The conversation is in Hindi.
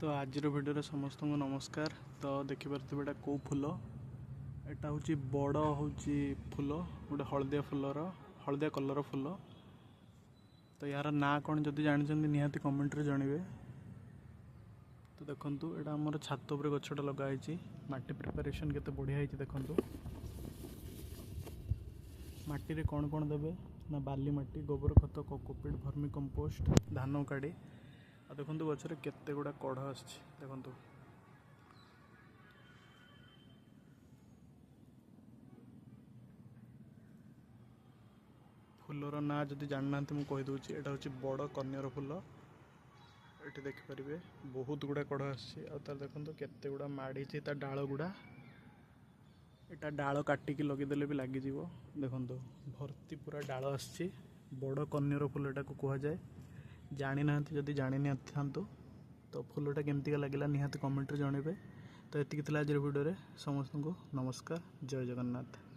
तो आज भिडियो समस्त को नमस्कार। तो देखिपे एटा कौ फूल एटा हूँ बड़ हूँ फूल गोटे हलदिया फूलर हलदिया कलर फूल। तो यार ना कौन जदि जानते निहाती कमेंट रे जानवे। तो देखु एटा आमर छात उपर गछटा लगाई माटी प्रिपेरेसन केते बढ़िया है। देखु माटी रे कौन कौन देवे ना बाली माटी गोबर खत कोकोपीट भर्मी कंपोस्ट धान काड़ी आ देखु गचर केते गुड़ा कढ़ देखु फूलर ना जदि जानना मुझे कहीदे यहाँ हूँ बड़ कन्यर फूल। ये देखिपारे बहुत गुड़ा कढ़ आसार देखो केते गुड़ा माड़ी डाल गुड़ा एटा डाल काटिकी लगेदेले भी लग देखो भर्ती पूरा डाल आसी बड़ कन्यर फूल एटा को कह जाए। जानी ना जदि जानी था तो फूलटा केमती लगे निहाती कमेंट रे जनइबे। तो ये आज वीडियो समस्त को नमस्कार। जय जगन्नाथ।